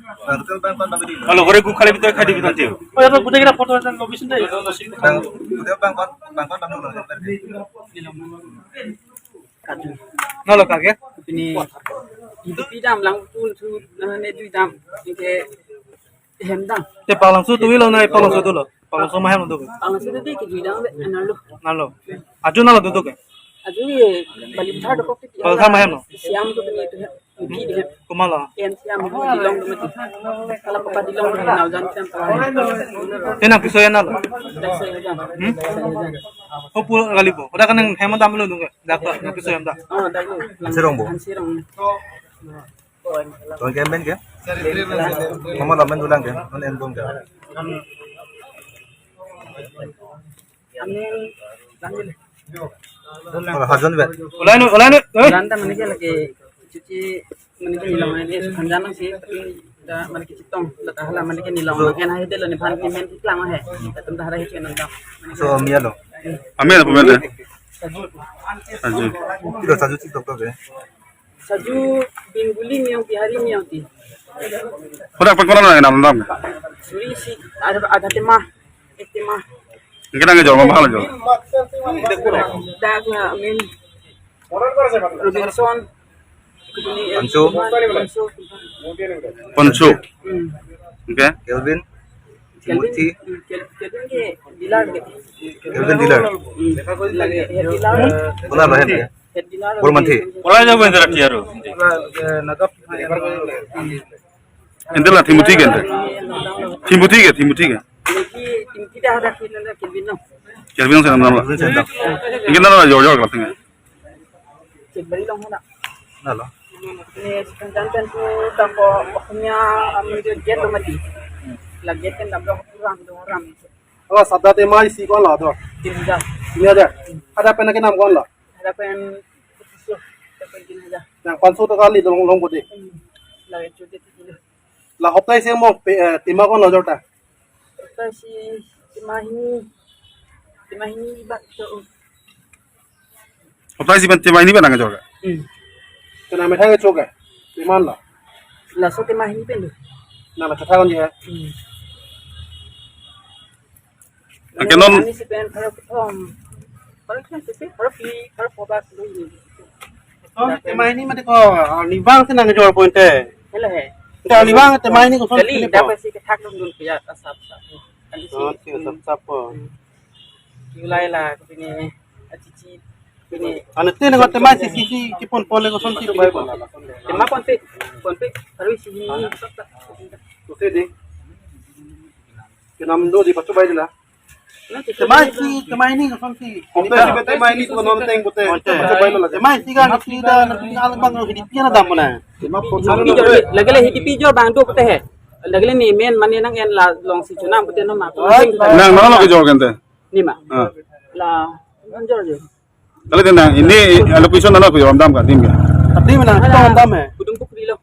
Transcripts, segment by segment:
Kalau gore gu kali bitu khadi bitan tiu. Oh ya gudai kira foto dan location deh. Nolo kage? Ini hidup idam lang tu ne tu idam ke hemdang. Te palang su tu ilo nai palang su tu lo. Palang su mahal untuk. Palang su tu ke idam nalo. Nalo. Aju nalo tu ke. Aju ye bali thar do ko. Palang sa mahal no. Siam tu ni tu di de. Kumala. En siam di long tu mati. Kalau papa di long na jan siam. Tena piso yan nalo. Oh pulang kali po. Udah kan yang hemat tamu lu dong. Dapat yang piso yan dah. Oh dah lu. Sirong bo. Sirong. Tuan kemen ke? Mama lamen dulang ke? Non endom ke? Amin. Lanjut. Hajan be. Ulan. Lanta mana ke lagi cuci mana ke nilang ini kanjana sih tapi dah mana ke citong dah hala mana ke nilang makan hari deh lo ni pan kimen iklang mah he betul dah hari kimen nanda So mia lo. Amin apa benda? Aju. Kilo saju cik doktor ke? saju bingguli miau di hari miau di Kuda apa korang nak nam? suri si ada tema Kita nggak jual mahal jual. dah ya amin Robinson Poncho. Okay. Kelvin. Timothy. Kelvin ke dilar ke Kelvin dealer. lagi head dilar Bola lo hen. head dilar Bol manthi. Orang jauh benda tiaru. Entahlah Timothy kan? Timothy ke? Timothy dah ada Kelvin no Kelvin saya nama. Ini nama jual kalau tengah. cek beri long hana Nalo. ini sekarang tu tampo punya ambil jet lo mati lagi kan dapat orang Oh sabda te mai si kon la to. tinggal Ini ada. Ada apa nak nam kon la? hadapan susu dapat gini aja Yang 500 kali long putih. lagi cuci tu La hoptai se mo tima kon la jota. kita si timah ini ibat tu Apa sih benda ini benda nggak jual? Kena metha ke choka. Iman la. langsung timah ini pendu Na la kata kon je. Kenon ini si pen para para kan si para pobas lu ini Oh tema ini mati ko libang se nang jor point e. hello he Dah libang tema ini ko son. kali dapat si ketak dulu ya asap kali si Oh sap. Julai lah ini cici ini Ane te nang tema si kipon pole ko son si bai ko. tema konflik harus sini To se de. Kenam do di pacu bai dila. nanti Tema ini ko son si. Tema ini ko non teng bote. Pacu bai la. Tema si ga ni da na al bang no hidup na dam na. Tema lagi hidup jor bang tu putih lagi ni main mana nang en la long si cuna putih no mak nang mana lagi jual kan teh? ni mak la anjor je Kalau tentang ini location mana punya ramdam kan tim kan? Tadi mana kita dam hai. kudung pukri lo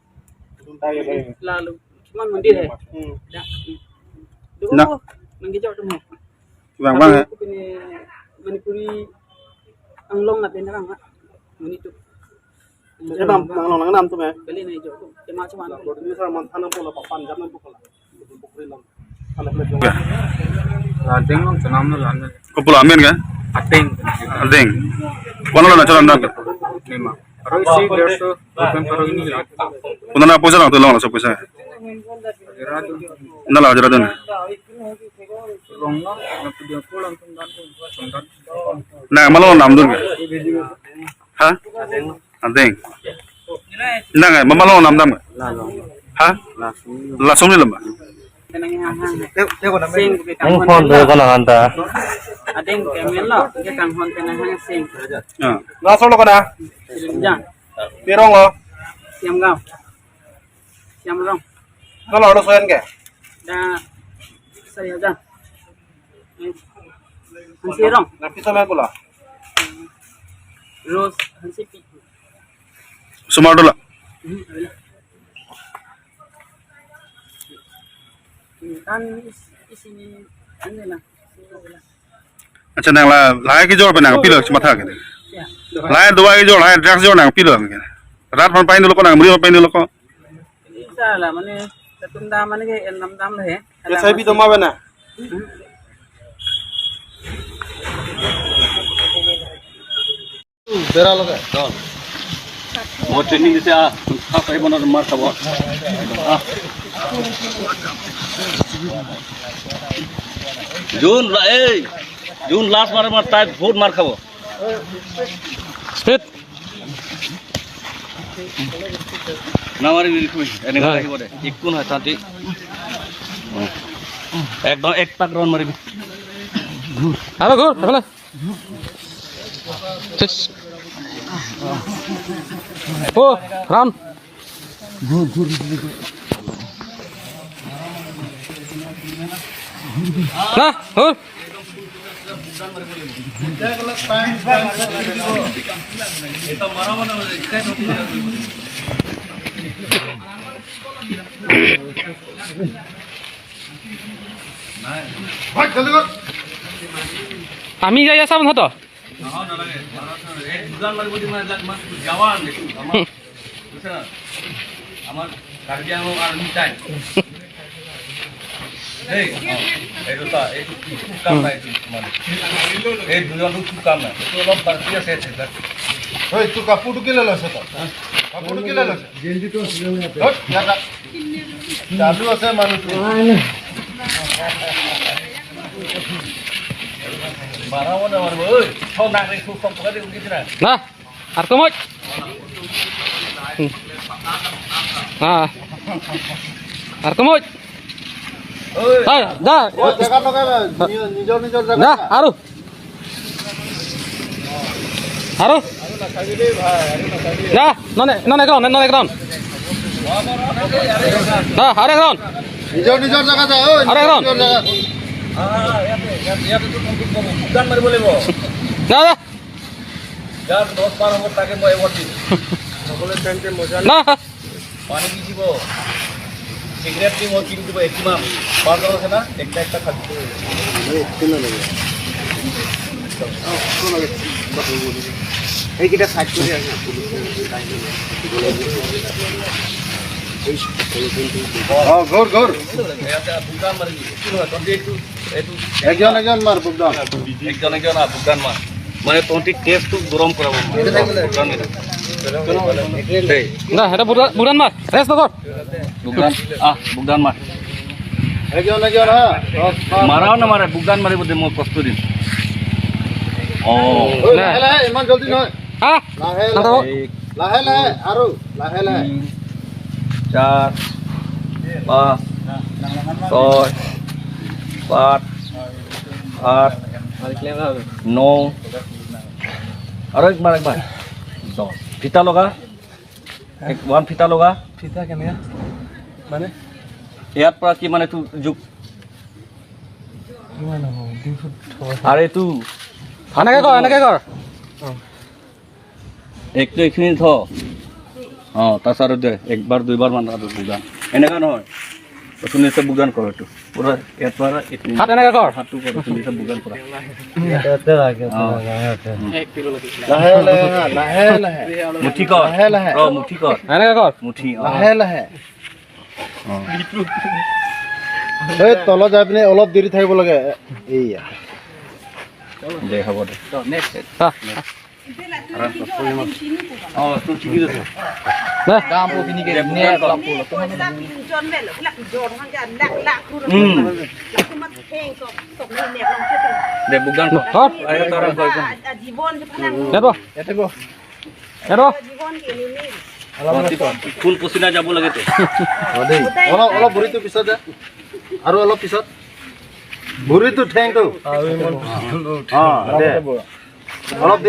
lalu cuma mandir hai Nak. dulu nang jor tu hai Bang bang ya. ini manipuri anglong na tenarang ha menitu Dia dam nang nam tu me. kali na jor tu cuma Ini sar man tanam pola papan jam nam pola. Bukri lam. Anak le Lading lang tanam na lan. Kupul amin kan? Ating. Adeng. Kono lah cara ramdam kan? Lima. Pero si verso open pero ini lag. Kono na puasa lang tulong lah so puasa. Gerado. Nala ajar adun. Long na napudia ko lang tundan ko. Sundan. Nah malu nam dun kan? Hah? Adeng. Nah kan, malu nam dam kan? Lalong. Hah? Langsung. Langsung ni lembah. sing Ang phone do ko lang anta. adeng kemen lo ke kang hon tenahang sing Ah. Na solo ko na. silunjang Pirong lo. siam gao siam long Kalau lo soyan ke? da saya aja hansi rong Na piso me pula. rose hansi pi Sumar dulu. kan isini ane lah Macam nang lah, lai ke jual penang pilih cuma thak gitu. ya Lai dua ke jual, lai dress jual nang pilih gitu. Rat pan pain dulu ko nang muri pain dulu ko. bisa lah mana tunda mana ke enam dam lah ya. SIB damabe na bera loge মই training দিছে খাই বনাৰ মাৰ খাব June last মাৰে মাৰ তাই বহুত মাৰ খাব স্পিড নামাৰিবি এনেকুৱা ৰাখিব দে একো নহয় তাঁতি একদম এক পাক ৰাউণ্ড মাৰিবি আৰু ঘূৰ এফালে ও ৰাউণ্ড না ঘূৰ আমি যাই আছা বন্ধ আমার কার্ডিয়া আর্মি টাইম কাম নাই এই দুজন কাম নাই অলপ বাকি আছে ঐ তুই কাপোৰটো কেলে লৈছ তই কাপোৰটো কেলে লৈছ গেঞ্জিটো চালু আছে মানুহটো মারাও না মারবো ওই সব নাগরে খুব কম পকাতে উঠিছ না না আর কমই হ্যাঁ আর কমই ওই যা জেগা লগাবা নিজৰ জেগা না আৰু আৰু যা ননে ননে গ্ৰাউন্ড ননে গ্ৰাউন্ড হ্যাঁ আৰে গ্ৰাউন্ড নিজৰ জেগা যা ঐ আৰে গ্ৰাউন্ড বুকদান মাৰিব লাগিব যা যা যাৰ 10 12 হ'ব তাকে মই এৱাৰ্ড দিম সকলোৱে ফ্ৰেণ্ডকে মজা না পানী দি দিব সিগারেট দিব কিনি দিব একমাম পাঁচ আছে না একটা একটা খাদ্য এইকেইটা সাইড কৰি আছে ঘৰ বুকদান মাৰি কি হয় তহঁতি এইটো একজন মাৰ বুকদান একজন বুকদান মাৰ মানে তহঁতি টেষ্টটো গৰম কৰাব না এটা বুড়ান মাৰ ৰেস নকৰ বুকদান বুকদান মাৰ একজন হা মাৰাও না মাৰে বুকদান মাৰিব দে মই কষ্ট দিম লাহে লাহে ইমান জলদি নহয় হ্যাঁ লাহে না তো লাহে লাহে আৰু লাহে লাহে 4 5 6 7 8 9 আৰু একবাৰ 10 ফিতা লগা ওৱান ফিতা লগা ফিতা কেনে মানে ইয়াৰ পৰা কি মানে তোৰ যুগ আৰু এইটো এনেকে কৰ একটো এইখিনি থ তাৰপিছত আৰু দে একবাৰ দুইবাৰ মান আৰু বুকদান এনেকুৱা নহয় তুমি এতিয়া বুকদান কৰ এইটো পুৰা ইয়াৰ পৰা হাত এনেকে কৰ হাতটো কৰ তুমি এতিয়া বুকদান কৰা লাহে লাহে লাহে মুঠি কৰ লাহে লাহে মুঠি কৰ এনেকে কৰ মুঠি লাহে লাহে এই তলত যাই পিনে অলপ দেৰি থাকিব লাগে এইয়া দে হ'ব দে তোৰ ঠিকি আছে দাম Ini ke ni lampu lah. Tuhan John Mel, lak John han jan lak kurun. Lak mat heng sok ni nek long cetu. দে বুকদান কৰ আৰে তাৰ কৰ Jibon panang. নেবো এটেব নেবো Jibon ke ni. ফুল পচিনা যাব লাগে তো অলপ ভৰিটো পিছত দে আৰু অলপ পিছত ভৰিটো ঠেংটো দে অলপ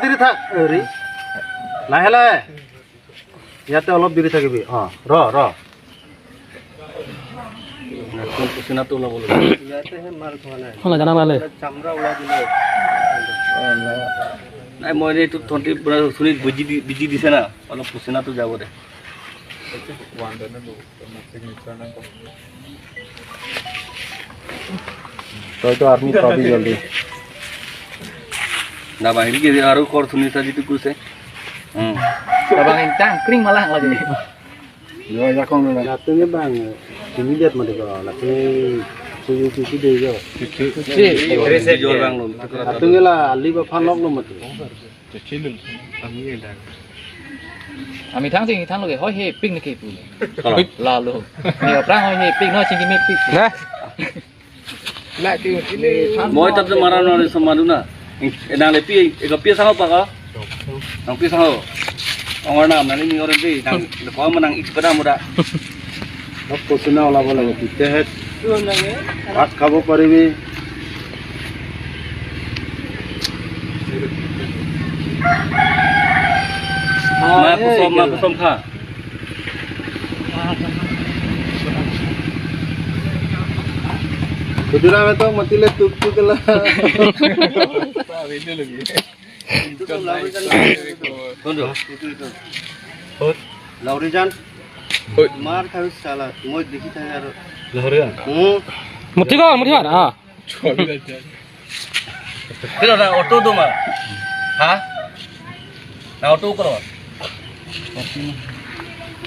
দেৰি থাক হেৰি লাহে লাহে ইয়াতে অলপ দেৰি থাকিবি ৰ ফুল পচিনাটো ওলাব লাগে হলা জানা মালে নাই মই এইটো তহঁতি পুৰা চুলিত বিজি দিছে না অলপ পচিনাটো যাব দে তইতো আৰ্মি পাবি জলদি না বাহিৰ কি আৰু কৰ সুনিতা যিটো কৈছে Abang entang kering malah lagi. Latungnya bang, ini lihat mah deh latungnya cuci deh jo. Jual bang lu. Latungnya lah, ali bapak lok lo mah tuh. Ami thang sing thang lo ke hoi he ping ne ke pu. La lo. Ni prang hoi he ping no sing ki me ping. Nah. La ki ini Moi tat maran no samadu na. Enang lepi pi sao pa ka? Nang pi sao. Ongor nam nani mi oren pi nang ko menang ikpada muda. Apa senang lah bola kita het. Rat kabo paribi. Ma pusom kha. Kudura में तो मतीले तुक तुक ला Tunjuk. Laurijan मार खाओ साला मोज देखी था यार Lahorian. muti kan ha. Kira na auto tu ma. Ha? Na auto karo.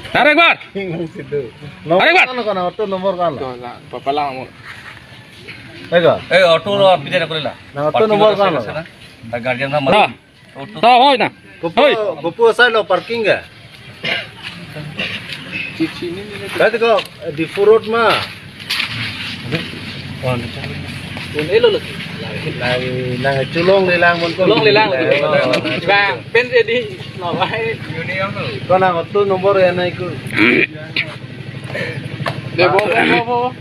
Tarik bar. Nomor kan auto nomor kan Papalang. Ega Eh auto lo pijana korila. Na auto nomor kan Ta guardian na Ha. mari. Auto. Ta hoi na. Gopo sai lo parking ga Kata ko di furut mah Un elo lo. nang culong nilang mon ko Long lilang lo. Bang, pen ready. No bai. ko nang auto nomor yan ay ko Bo.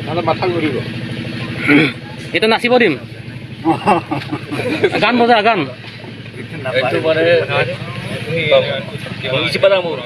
Nala matang urigo. Itu nasi bodim. Agan boza agan. Itu bare. Isi pada mu.